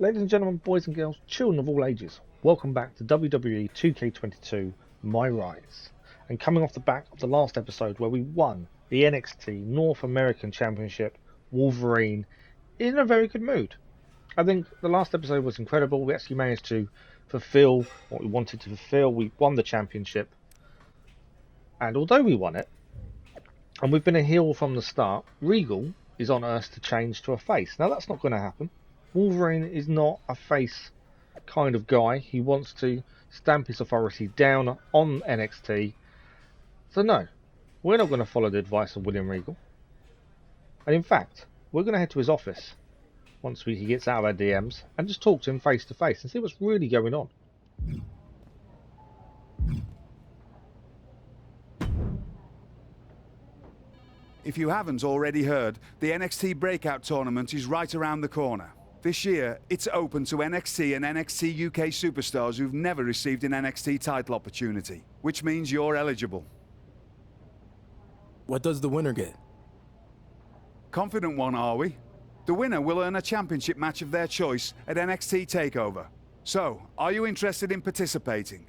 Ladies and gentlemen, boys and girls, children of all ages, welcome back to WWE 2K22 MyRise. And coming off the back of the last episode where we won the NXT North American Championship, Wolverine in a very good mood. I think the last episode was incredible. We actually managed to fulfill what we wanted to fulfill. We won the championship. And although we won it, and we've been a heel from the start, Regal is on Earth to change to a face. Now that's not going to happen. Wolverine is not a face kind of guy. He wants to stamp his authority down on NXT. So no, we're not going to follow the advice of William Regal. And in fact, we're going to head to his office once he gets out of our DMs and just talk to him face to face and see what's really going on. If you haven't already heard, the NXT Breakout Tournament is right around the corner. This year, it's open to NXT and NXT UK superstars who've never received an NXT title opportunity, which means you're eligible. What does the winner get? Confident one, are we? The winner will earn a championship match of their choice at NXT TakeOver. So, are you interested in participating?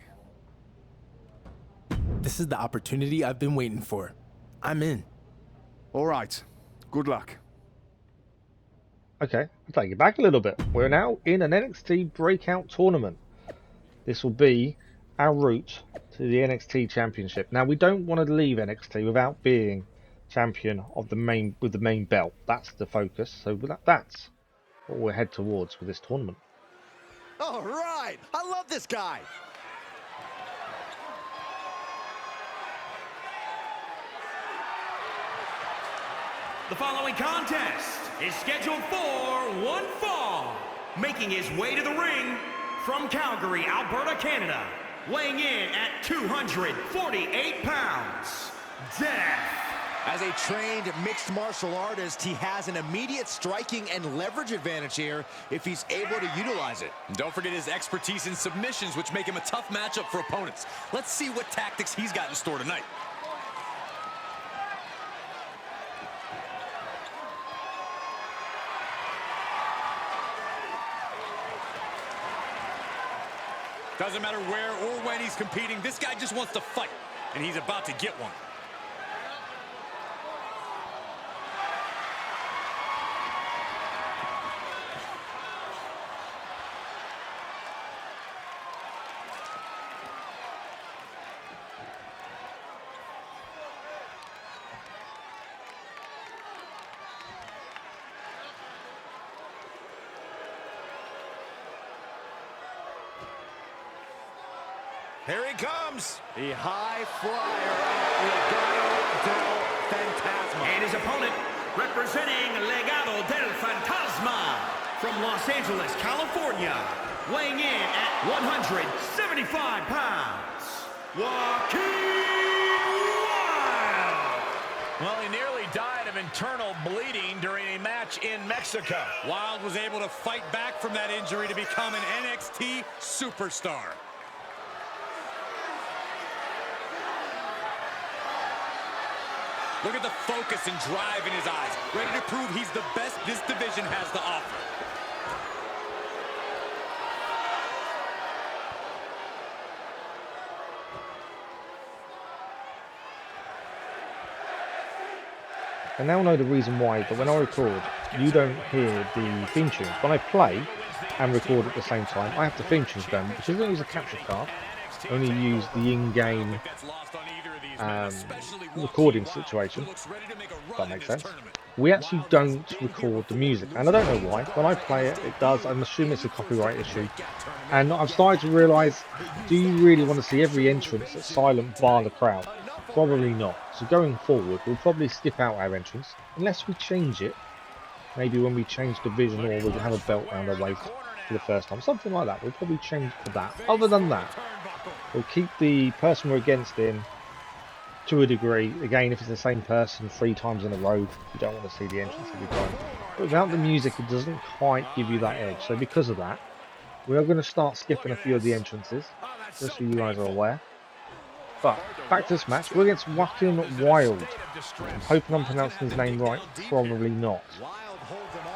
This is the opportunity I've been waiting for. I'm in. All right. Good luck. Okay, I'll take you back a little bit. We're now in an NXT Breakout Tournament. This will be our route to the NXT Championship. Now, we don't want to leave NXT without being champion of the main belt. That's the focus. So that's what we'll head towards with this tournament. All right, I love this guy. The following contest is scheduled for one fall. Making his way to the ring from Calgary, Alberta, Canada, weighing in at 248 pounds, Death. As a trained mixed martial artist, he has an immediate striking and leverage advantage here if he's able to utilize it. And don't forget his expertise in submissions, which make him a tough matchup for opponents. Let's see what tactics he's got in store tonight. Doesn't matter where or when he's competing, this guy just wants to fight, and he's about to get one. Here he comes, the high flyer, Legado del Fantasma. And his opponent, representing Legado del Fantasma from Los Angeles, California, weighing in at 175 pounds, Joaquin Wilde. Well, he nearly died of internal bleeding during a match in Mexico. Wilde was able to fight back from that injury to become an NXT superstar. Look at the focus and drive in his eyes. Ready to prove he's the best this division has to offer. I now know the reason why, but when I record, you don't hear the theme tunes. When I play and record at the same time, I have the theme tunes going, because I don't use a capture card. I only use the in-game recording situation, if that makes sense. We actually don't record the music, and I don't know why. When I play it, it does. I'm assuming it's a copyright issue. And I've started to realise, do you really want to see every entrance that's silent bar the crowd? Probably not. So going forward, we'll probably skip out our entrance, unless we change it. Maybe when we change division, or we'll have a belt around our waist for the first time. Something like that. We'll probably change to that. Other than that, we'll keep the person we're against in to a degree. Again, if it's the same person 3 times in a row, you don't want to see the entrance every time. But without the music, it doesn't quite give you that edge. So because of that, we are going to start skipping a few of the entrances, just so you guys are aware. But back to this match, we're against Joaquin Wilde. I'm hoping I'm pronouncing his name right, probably not.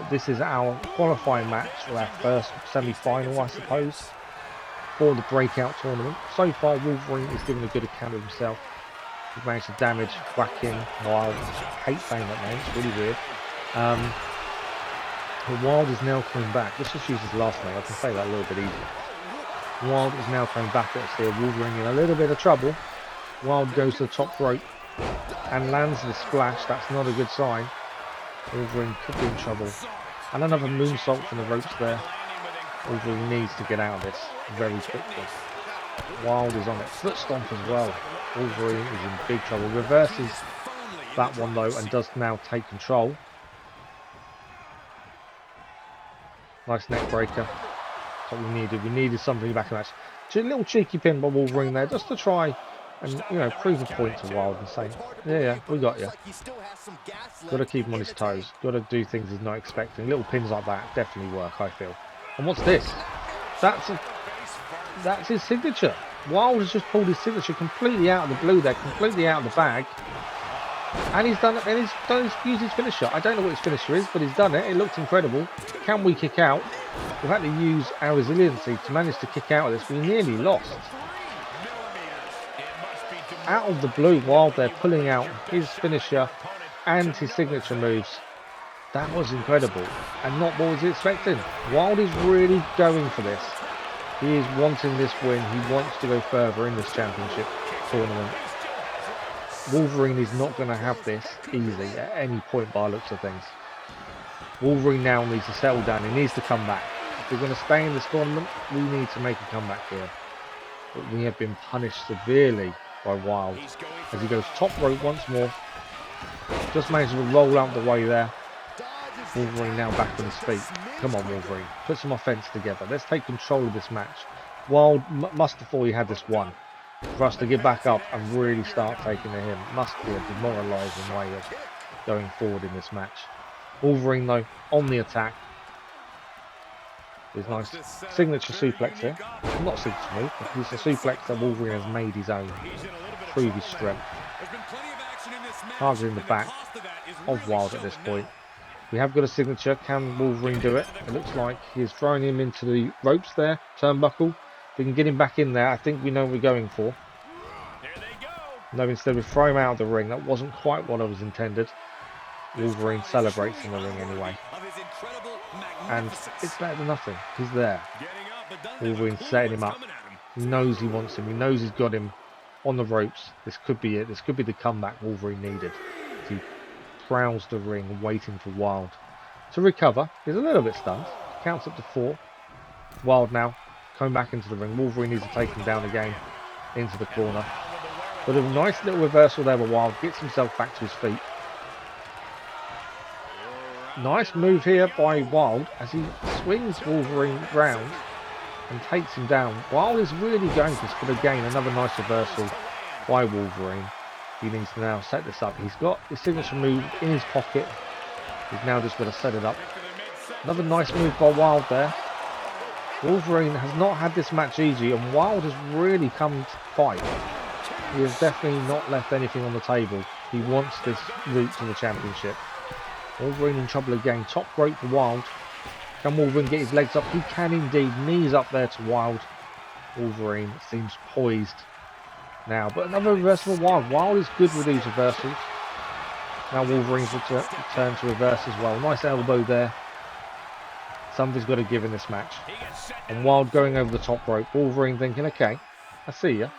This is our qualifying match, or our first semi-final, I suppose, for the Breakout Tournament. So far, Wolverine is giving a good account of himself. He's managed to damage, whack in, Wild. I hate saying that name, it's really weird. But Wild is now coming back. Let's just use his last name, I can say that a little bit easier. Wild is now coming back at us here. Wolverine in a little bit of trouble. Wild goes to the top rope and lands the splash. That's not a good sign. Wolverine could be in trouble. And another moonsault from the ropes there. Wolverine needs to get out of this very quickly. Wild is on it. Foot stomp as well. Wolverine is in big trouble. Reverses that one though and does now take control. Nice neck breaker. That's what we needed. We needed something back in the match. A little cheeky pin by Wolverine there just to try and, you know, prove a point to Wild and say, yeah, we got you. Got to keep him on his toes. Got to do things he's not expecting. Little pins like that definitely work, I feel. And what's this? That's his signature. Wild has just pulled his signature completely out of the blue there, completely out of the bag. And he's done it, and he's used his finisher. I don't know what his finisher is, but he's done it. It looks incredible. Can we kick out? We've had to use our resiliency to manage to kick out of this. We nearly lost. Out of the blue, Wild there pulling out his finisher and his signature moves. That was incredible, and not what was he expecting. Wild is really going for this. He is wanting this win. He wants to go further in this championship tournament. Wolverine is not going to have this easy at any point by the looks of things. Wolverine now needs to settle down. He needs to come back. If we're going to stay in this tournament, we need to make a comeback here. But we have been punished severely by Wild as he goes top rope once more. Just managed to roll out the way there. Wolverine now back on his feet. Come on, Wolverine. Put some offense together. Let's take control of this match. Wild must have thought he had this won. For us to get back up and really start taking to him must be a demoralising way of going forward in this match. Wolverine though on the attack. His nice signature suplex here. Not signature move, but it's a suplex that Wolverine has made his own. Prove his strength. Targeting the back of Wild at this point. We have got a signature. Can Wolverine do it? It looks like he is throwing him into the ropes there. Turnbuckle. If we can get him back in there, I think we know what we're going for. No, instead we throw him out of the ring. That wasn't quite what I was intended. Wolverine celebrates in the ring anyway. And it's better than nothing. He's there. Wolverine setting him up. He knows he wants him. He knows he's got him on the ropes. This could be it. This could be the comeback Wolverine needed. He prowls the ring waiting for Wild to recover. He's a little bit stunned. Counts up to 4. Wild now coming back into the ring. Wolverine needs to take him down again into the corner. But a nice little reversal there with Wild. Gets himself back to his feet. Nice move here by Wild as he swings Wolverine round and takes him down. Wild is really going for this, but again another nice reversal by Wolverine. He needs to now set this up. He's got his signature move in his pocket. He's now just going to set it up. Another nice move by Wild there. Wolverine has not had this match easy, and Wild has really come to fight. He has definitely not left anything on the table. He wants this route to the championship. Wolverine in trouble again. Top rope for Wild. Can Wolverine get his legs up? He can indeed. Knees up there to Wild. Wolverine seems poised now, but another reversal for Wild. Wild is good with these reversals. Now Wolverine's return to reverse as well. Nice elbow there. Something's got to give in this match. And Wild going over the top rope. Wolverine thinking, okay, I see you.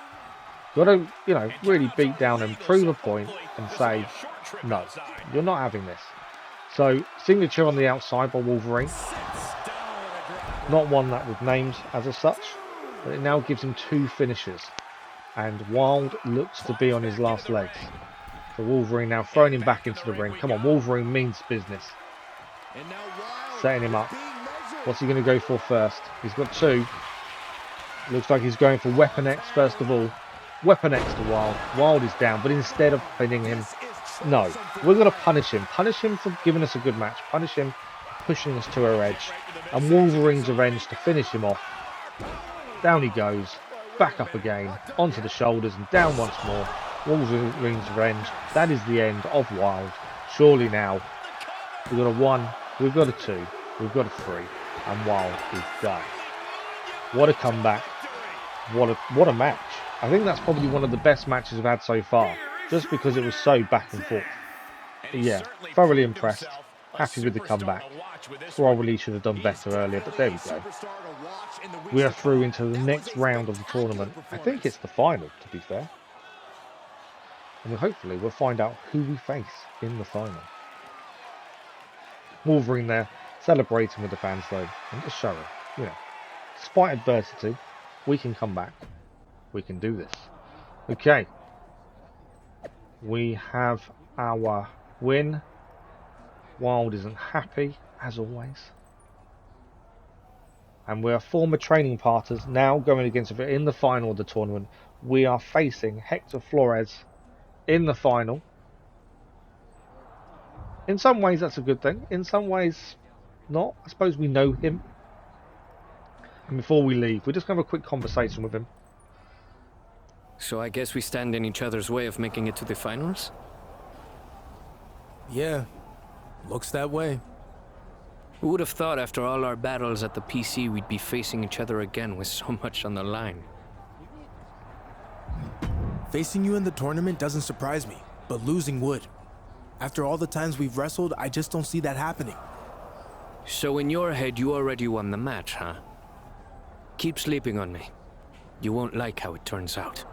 Got to, you know, really beat down and prove a point and say, no, you're not having this. So, signature on the outside by Wolverine. Not one that with names as of such, but it now gives him 2 finishes. And Wild looks to be on his last legs. So Wolverine now throwing him back into the ring. Come on, Wolverine means business. Setting him up. What's he going to go for first? He's got 2. Looks like he's going for Weapon X first of all. Weapon X to Wild. Wild is down, but instead of pinning him, no, we're going to punish him. Punish him for giving us a good match. Punish him for pushing us to our edge. And Wolverine's revenge to finish him off. Down he goes. Back up again. Onto the shoulders and down once more. Wolverine's revenge. That is the end of Wild. Surely now, we've got a 1, We've got a 2. We've got a 3. And Wild is done. What a comeback. What a match. I think that's probably one of the best matches we've had so far. Just because it was so back and forth. But yeah, thoroughly impressed. Happy with the comeback. Probably should have done better earlier, but there we go. We are through into the next round of the tournament. I think it's the final, to be fair. And hopefully we'll find out who we face in the final. Wolverine there, celebrating with the fans though, and just showing, you know, despite adversity, we can come back. We can do this. Okay. We have our win. Wild isn't happy, as always. And we are former training partners now going against each other in the final of the tournament. We are facing Hector Flores in the final. In some ways that's a good thing. In some ways not. I suppose we know him. And before we leave, we're just going to have a quick conversation with him. So I guess we stand in each other's way of making it to the finals? Yeah, looks that way. Who would have thought after all our battles at the PC we'd be facing each other again with so much on the line? Facing you in the tournament doesn't surprise me, but losing would. After all the times we've wrestled, I just don't see that happening. So in your head, you already won the match, huh? Keep sleeping on me. You won't like how it turns out.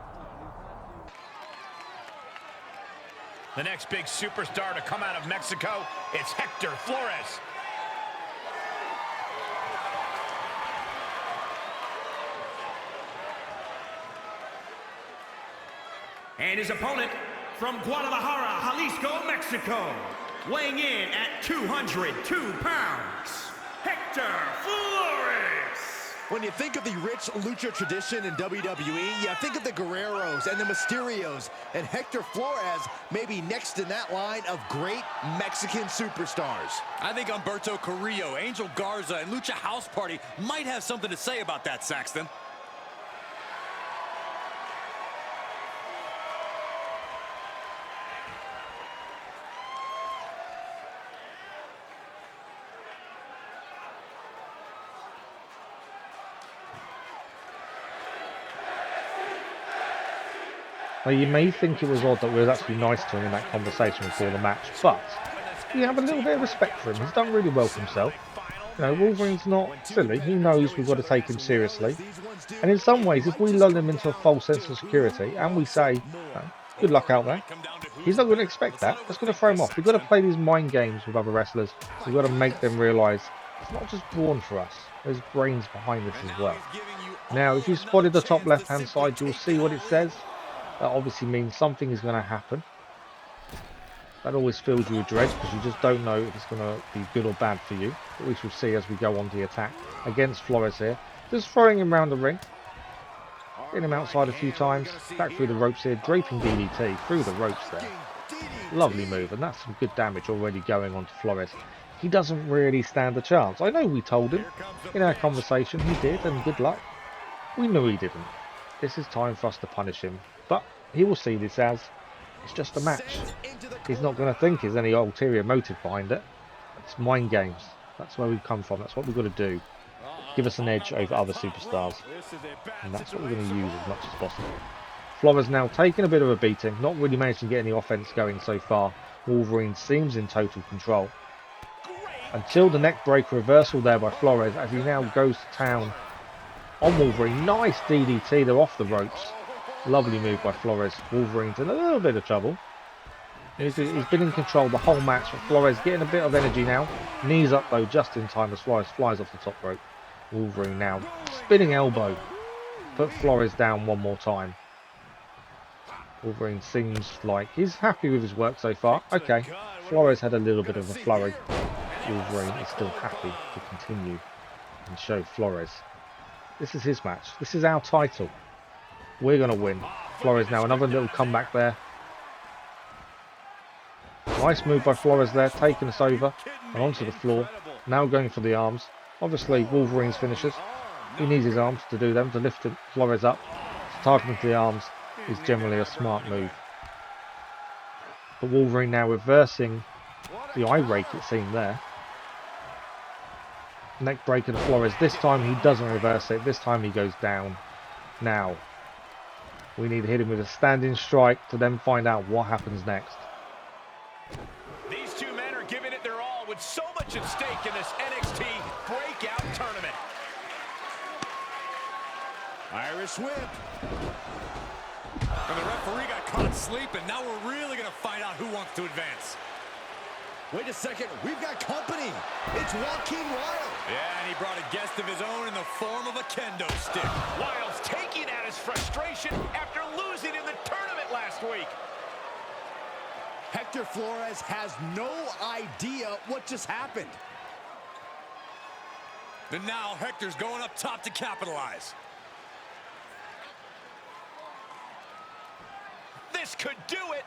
The next big superstar to come out of Mexico, it's Hector Flores. And his opponent from Guadalajara, Jalisco, Mexico, weighing in at 202 pounds, Hector Flores. When you think of the rich lucha tradition in WWE, you think of the Guerreros and the Mysterios, and Hector Flores may be next in that line of great Mexican superstars. I think Humberto Carrillo, Angel Garza, and Lucha House Party might have something to say about that, Saxton. Now you may think it was odd that we was actually nice to him in that conversation before the match, but we have a little bit of respect for him. He's done really well for himself. You know, Wolverine's not silly. He knows we've got to take him seriously. And in some ways, if we lull him into a false sense of security and we say, good luck out there, he's not going to expect that. That's going to throw him off. We've got to play these mind games with other wrestlers. We've got to make them realise it's not just brawn for us. There's brains behind this as well. Now, if you spotted the top left-hand side, you'll see what it says. That obviously means something is going to happen. That always fills you with dread because you just don't know if it's going to be good or bad for you. But we shall see as we go on the attack against Flores here. Just throwing him around the ring. Getting him outside a few times. Back through the ropes here. Draping DDT through the ropes there. Lovely move. And that's some good damage already going on to Flores. He doesn't really stand a chance. I know we told him in our conversation he did, and good luck. We knew he didn't. This is time for us to punish him. But he will see this as it's just a match. He's not going to think there's any ulterior motive behind it. It's mind games. That's where we come from. That's what we've got to do. Give us an edge over other superstars. And that's what we're going to use as much as possible. Flores now taking a bit of a beating. Not really managing to get any offense going so far. Wolverine seems in total control. Until the neck break reversal there by Flores as he now goes to town on Wolverine. Nice DDT. They're off the ropes. Lovely move by Flores. Wolverine's in a little bit of trouble. He's been in control the whole match, but Flores getting a bit of energy now. Knees up though, just in time as Flores flies off the top rope. Wolverine now spinning elbow. Put Flores down one more time. Wolverine seems like he's happy with his work so far. Okay, Flores had a little bit of a flurry. Wolverine is still happy to continue and show Flores. This is his match. This is our title. We're going to win. Flores now, another little comeback there. Nice move by Flores there, taking us over and onto the floor. Now going for the arms. Obviously, Wolverine's finishers. He needs his arms to do them, to lift Flores up. So targeting the arms is generally a smart move. But Wolverine now reversing the eye rake, it seemed there. Neck breaker to Flores. This time he doesn't reverse it. This time he goes down. Now, we need to hit him with a standing strike to then find out what happens next. These two men are giving it their all with so much at stake in this NXT Breakout Tournament. Irish whip. And the referee got caught sleeping. Now we're really going to find out who wants to advance. Wait a second, we've got company. It's Joaquin Wilde. Yeah, and he brought a guest of his own in the form of a kendo stick. Wilde's taking out his frustration after losing in the tournament last week. Hector Flores has no idea what just happened. And now Hector's going up top to capitalize. This could do it.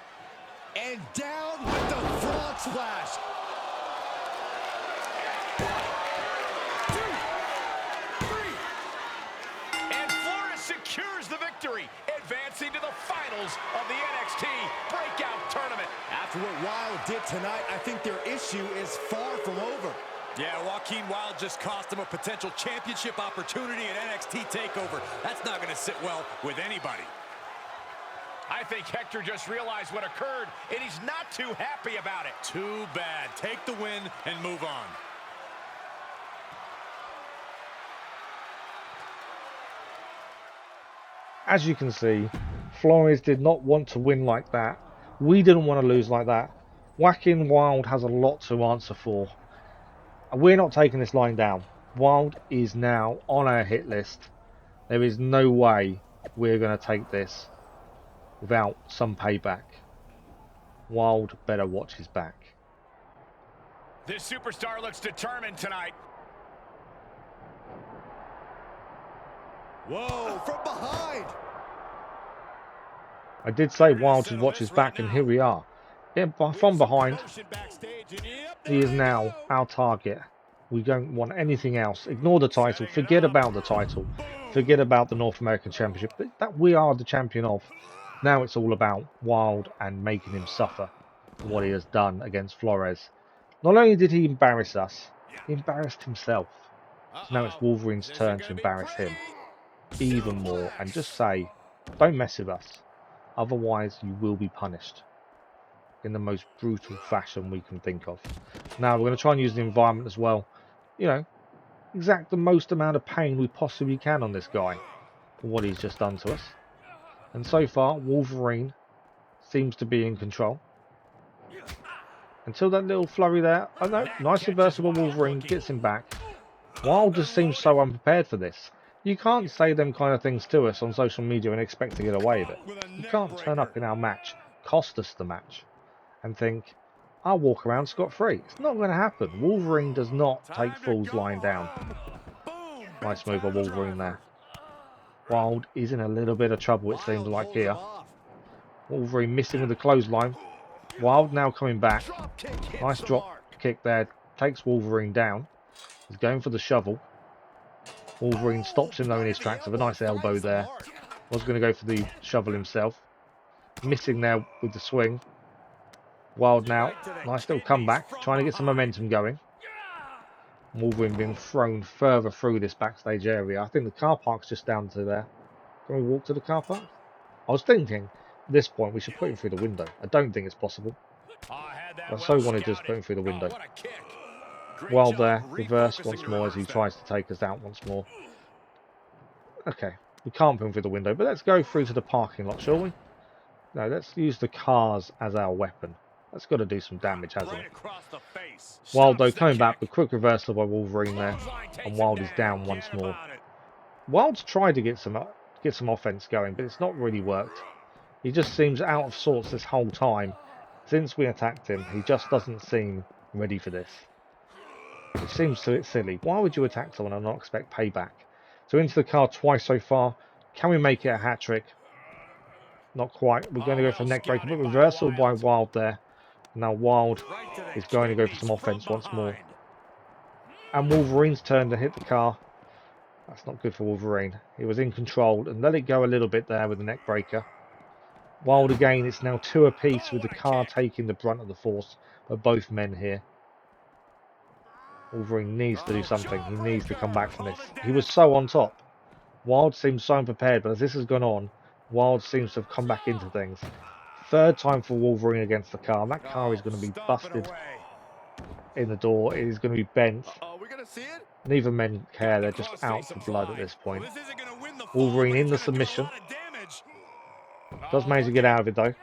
And down with the frog splash. And Flores secures the victory, advancing to the finals of the NXT Breakout Tournament. After what Wilde did tonight, I think their issue is far from over. Yeah, Joaquin Wilde just cost him a potential championship opportunity at NXT TakeOver. That's not going to sit well with anybody. I think Hector just realized what occurred, and he's not too happy about it. Too bad. Take the win and move on. As you can see, Flores did not want to win like that. We didn't want to lose like that. Joaquin Wilde has a lot to answer for. We're not taking this line down. Wilde is now on our hit list. There is no way we're going to take this without some payback. Wilde better watch his back. This superstar looks determined tonight. Whoa, from behind. I did say Wilde should watch his back, and here we are. Yeah, from behind, he is now our target. We don't want anything else. Ignore the title. Forget about the title. Forget about the North American Championship that we are the champion of. Now it's all about Wilde and making him suffer for what he has done against Flores. Not only did he embarrass us, he embarrassed himself. So now it's Wolverine's turn to embarrass him even more and just say, don't mess with us. Otherwise you will be punished in the most brutal fashion we can think of. Now we're going to try and use the environment as well. You know, exact the most amount of pain we possibly can on this guy for what he's just done to us. And so far, Wolverine seems to be in control. Until that little flurry there. Oh no, nice reversible Wolverine gets him back. Wilde just seems so unprepared for this. You can't say them kind of things to us on social media and expect to get away with it. You can't turn up in our match, cost us the match, and think, I'll walk around scot-free. It's not going to happen. Wolverine does not take fools lying down. Nice move by Wolverine there. Wilde is in a little bit of trouble, it seems like here. Wolverine missing with the clothesline. Wilde now coming back. Nice drop kick there. Takes Wolverine down. He's going for the shovel. Wolverine stops him though in his tracks with a nice elbow there. Was going to go for the shovel himself. Missing there with the swing. Wilde now. Nice little comeback. Trying to get some momentum going. Wolverine being thrown further through this backstage area. I think the car park's just down to there. Can we walk to the car park? I was thinking at this point we should put him through the window. I don't think it's possible. I so wanted to just put him through the window. Wilde there, reversed once more as he tries to take us out once more. Okay, we can't put him through the window, but let's go through to the parking lot, shall we? No, let's use the cars as our weapon. That's got to do some damage, hasn't it? Wilde though coming back with quick reversal by Wolverine there, and Wilde is down once more. Wilde's tried to get some offense going, but it's not really worked. He just seems out of sorts this whole time. Since we attacked him, he just doesn't seem ready for this. It seems silly. Why would you attack someone and not expect payback? So into the car twice so far. Can we make it a hat trick? Not quite. We're going to go for neck breaker, but reversal by Wilde there. Now Wilde is going to go for some offense once more. And Wolverine's turn to hit the car. That's not good for Wolverine. He was in control and let it go a little bit there with the neck breaker. Wilde again, it's now 2 apiece with the car taking the brunt of the force of both men here. Wolverine needs to do something. He needs to come back from this. He was so on top. Wild seems so unprepared, but as this has gone on, Wild seems to have come back into things. Third time for Wolverine against the car. That car is going to be busted in the door. It is going to be bent. Neither men care. They're just out for blood at this point. Wolverine in the submission. Does manage to get out of it though.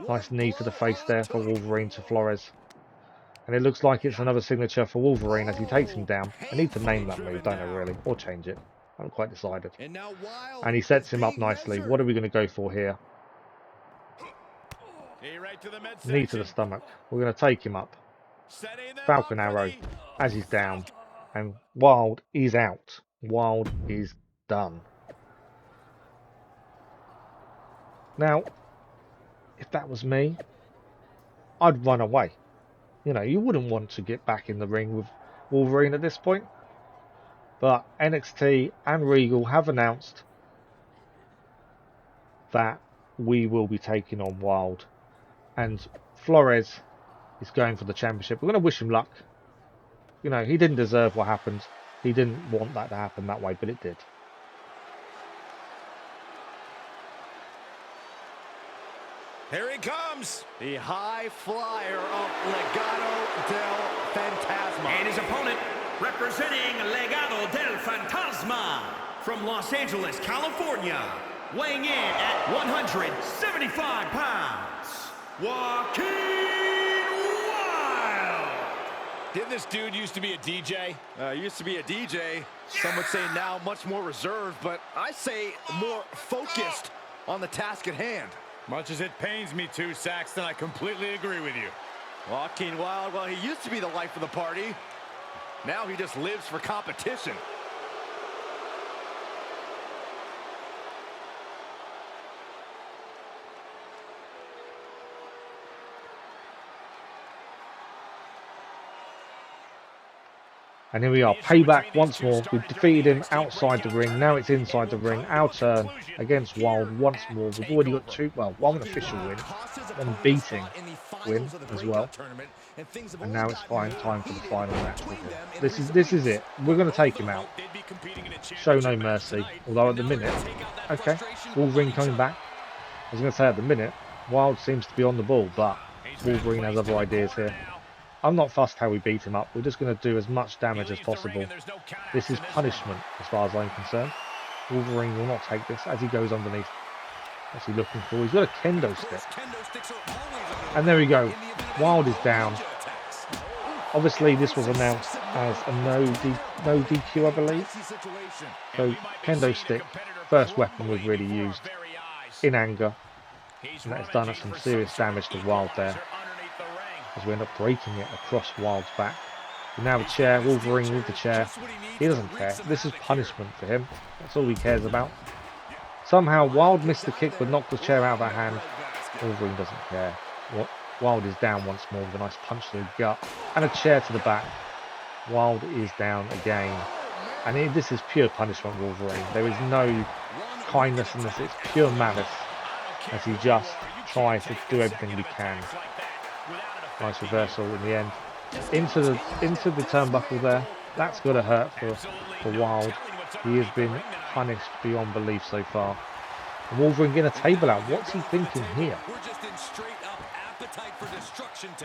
Nice knee to the face there for Wolverine to Flores. And it looks like it's another signature for Wolverine as he takes him down. I need to name that move, don't I really? Or change it. I haven't quite decided. And he sets him up nicely. What are we going to go for here? Knee to the stomach. We're going to take him up. Falcon arrow as he's down. And Wild is out. Wild is done. Now, if that was me, I'd run away. You know, you wouldn't want to get back in the ring with Wolverine at this point. But NXT and Regal have announced that we will be taking on Wild. And Flores is going for the championship. We're going to wish him luck. You know, he didn't deserve what happened. He didn't want that to happen that way, but it did. Here he comes, the high flyer of Legado del Fantasma. And his opponent, representing Legado del Fantasma from Los Angeles, California, weighing in at 175 pounds, Joaquin Wilde. Didn't this dude used to be a DJ? Used to be a DJ. Some would say now much more reserved, but I say more focused on the task at hand. Much as it pains me to, Saxton, I completely agree with you. Joaquin Wilde, well, he used to be the life of the party. Now he just lives for competition. And here we are, payback once more. We've defeated him outside the ring. Now it's inside the ring. Our turn against Wild once more. We've already got two, well, one official win, one beating win as well. And now it's time for the final match with him. This is it. We're going to take him out. Show no mercy. Although at the minute, okay, Wolverine coming back. I was going to say at the minute, Wild seems to be on the ball, but Wolverine has other ideas here. I'm not fussed how we beat him up. We're just going to do as much damage as possible. This is punishment as far as I'm concerned. Wolverine will not take this as he goes underneath. What's he looking for? He's got a kendo stick. And there we go. Wild is down. Obviously this was announced as a no DQ, I believe. So kendo stick, first weapon we've really used in anger. And that has done us some serious damage to Wild there, as we end up breaking it across Wild's back. We now have a chair, Wolverine with the chair. He doesn't care. This is punishment for him. That's all he cares about. Somehow Wild missed the kick but knocked the chair out of our hand. Wolverine doesn't care. Wild is down once more with a nice punch to the gut and a chair to the back. Wild is down again. And this is pure punishment, Wolverine. There is no kindness in this. It's pure malice as he just tries to do everything he can. Nice reversal in the end. Into the turnbuckle there. That's got to hurt for Wild. He has been punished beyond belief so far. And Wolverine getting a table out. What's he thinking here?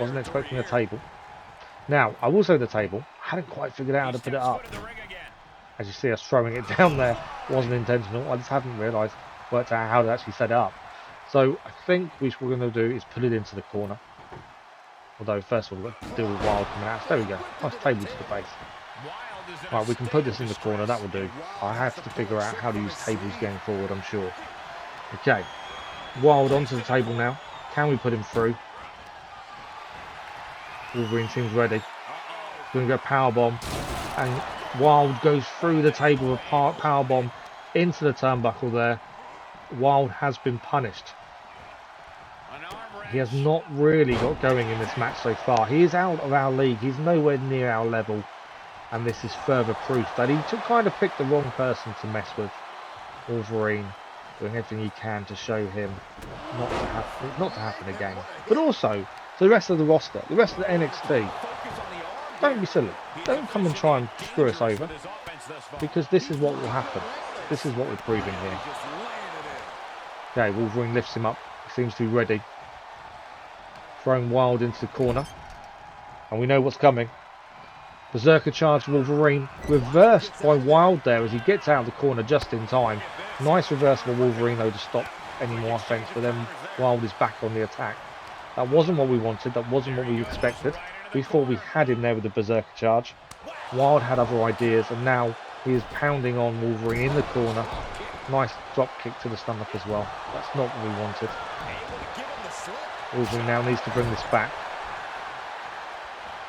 Wasn't expecting a table. Now, I will say the table. I hadn't quite figured out how to put it up. As you see us throwing it down there, wasn't intentional. I just haven't realised, worked out how to actually set it up. So I think what we're going to do is put it into the corner. Although first of all, we've got to deal with Wild coming out. There we go. Nice table to the base. Right, we can put this in the corner. That will do. I have to figure out how to use tables going forward, I'm sure. Okay. Wild onto the table now. Can we put him through? Wolverine seems ready. He's going to go powerbomb. And Wild goes through the table with powerbomb into the turnbuckle there. Wild has been punished. He has not really got going in this match so far. He is out of our league. He's nowhere near our level. And this is further proof that he kind of picked the wrong person to mess with. Wolverine doing everything he can to show him not to happen again. But also to the rest of the roster, the rest of the NXT. Don't be silly. Don't come and try and screw us over, because this is what will happen. This is what we're proving here. Okay, Wolverine lifts him up. He seems to be ready. Throwing Wild into the corner. And we know what's coming. Berserker charge Wolverine. Reversed by Wild there as he gets out of the corner just in time. Nice reversal of Wolverine though to stop any more offense. But then Wild is back on the attack. That wasn't what we wanted. That wasn't what we expected. We thought we had him there with the Berserker charge. Wild had other ideas. And now he is pounding on Wolverine in the corner. Nice drop kick to the stomach as well. That's not what we wanted. Wolverine now needs to bring this back.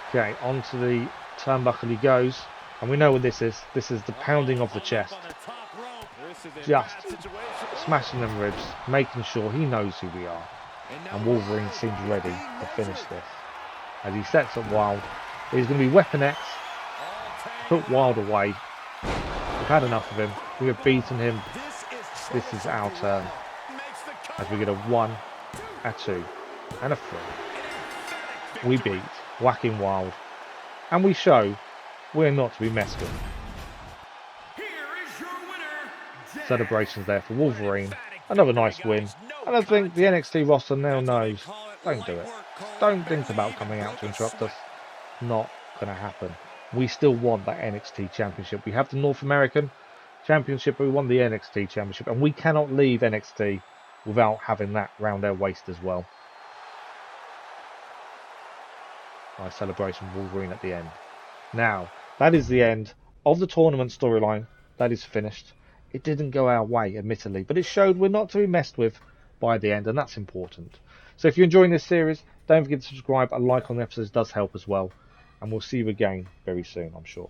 Okay, onto the turnbuckle he goes. And we know what this is. This is the pounding of the chest. Just smashing them ribs. Making sure he knows who we are. And Wolverine seems ready to finish this. As he sets up Wild. He's going to be Weapon X. Put Wild away. We've had enough of him. We have beaten him. This is our turn. As we get a 1, a 2, and a 3. We beat Whacking Wild. And we show we're not to be messed with. Celebrations there for Wolverine. Another nice win. And I think the NXT roster now knows, don't do it. Don't think about coming out to interrupt us. Not going to happen. We still want that NXT Championship. We have the North American Championship, but we want the NXT Championship. And we cannot leave NXT without having that round our waist as well. Nice celebration of Wolverine at the end. Now, that is the end of the tournament storyline. That is finished. It didn't go our way, admittedly, but it showed we're not to be messed with by the end, and that's important. So if you're enjoying this series, don't forget to subscribe. A like on the episodes does help as well. And we'll see you again very soon, I'm sure.